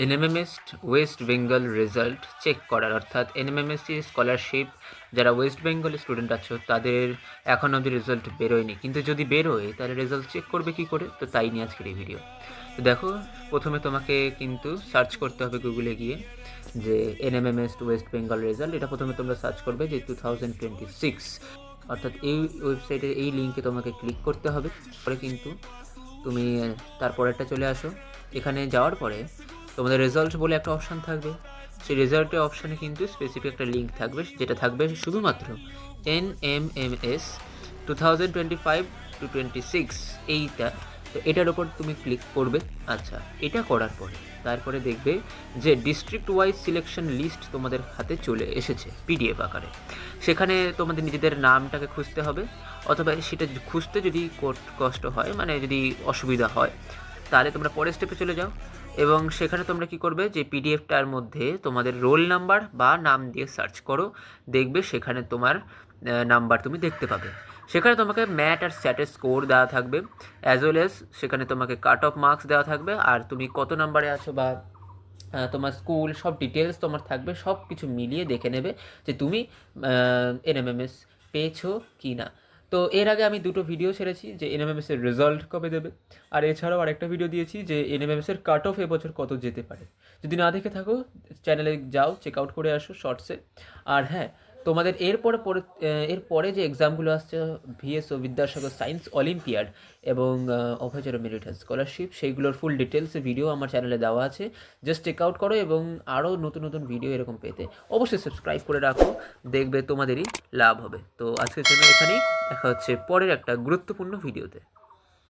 NMMS West Bengal result check করার, অর্থাৎ NMMSC scholarship যারা ওয়েস্ট বেঙ্গল স্টুডেন্ট আছো তাদের এখন অবধি রেজাল্ট বেরোয়নি, কিন্তু যদি বেরোয় তাহলে রেজাল্ট চেক করবে কী করে, তো তাই নিয়ে আজকের এই ভিডিও। তো দেখো, প্রথমে তোমাকে কিন্তু সার্চ করতে হবে গুগলে গিয়ে যে এনএমএমএস ওয়েস্ট বেঙ্গল রেজাল্ট, এটা প্রথমে তোমরা সার্চ করবে যে 2026, অর্থাৎ এই ওয়েবসাইটের এই লিঙ্কে তোমাকে ক্লিক করতে হবে। পরে কিন্তু তুমি তারপরেরটা চলে আসো। এখানে যাওয়ার পরে তোমাদের রেজাল্ট বলে একটা অপশান থাকবে, সেই রেজাল্টের অপশানে কিন্তু স্পেসিফিক একটা লিঙ্ক থাকবে, যেটা থাকবে শুধুমাত্র NMMS 2025-26 এইটা। তো এটার ওপর তুমি ক্লিক করবে। আচ্ছা, এটা করার পরে তারপরে দেখবে যে ডিস্ট্রিক্ট ওয়াইজ সিলেকশন লিস্ট তোমাদের হাতে চলে এসেছে PDF আকারে। সেখানে তোমাদের নিজেদের নামটাকে খুঁজতে হবে, অথবা সেটা খুঁজতে যদি কষ্ট হয়, মানে যদি অসুবিধা হয়, তাহলে তোমরা পরের স্টেপে চলে যাও এবং সেখানে তোমরা কি করবে যে PDFটার মধ্যে তোমাদের রোল নাম্বার বা নাম দিয়ে সার্চ করো, দেখবে সেখানে তোমার নাম্বার তুমি দেখতে পাবে। সেখানে তোমাকে ম্যাট আর স্যাটের স্কোর দেওয়া থাকবে, অ্যাজ ওয়েল এজ সেখানে তোমাকে কাট অফ মার্কস দেওয়া থাকবে, আর তুমি কত নাম্বারে আছো বা তোমার স্কুল সব ডিটেলস তোমার থাকবে। সব কিছু মিলিয়ে দেখে নেবে যে তুমি NMMS পেয়েছো কি না। তো এর আগে আমি দুটো ভিডিও ছেড়েছি যে NMMS এর রেজাল্ট কবে দেবে, আর এছাড়াও আরেকটা ভিডিও দিয়েছি যে NMMS এর কাট অফ এবছর কত যেতে পারে। যদি না দেখে থাকো চ্যানেলে যাও, চেক আউট করে আসো শর্টসে। আর হ্যাঁ, তোমাদের এরপরে যে এক্সামগুলো আসছে, VSO বিদ্যাসাগর সায়েন্স অলিম্পিয়াড এবং অভয়চর মেরিট স্কলারশিপ, সেইগুলোর ফুল ডিটেলসে ভিডিও আমার চ্যানেলে দেওয়া আছে। জাস্ট চেক আউট করো এবং আরও নতুন নতুন ভিডিও এরকম পেতে অবশ্যই সাবস্ক্রাইব করে রাখো, দেখবে তোমাদেরই লাভ হবে। তো আজকের জন্য এখানেই, দেখা হচ্ছে পরের একটা গুরুত্বপূর্ণ ভিডিওতে।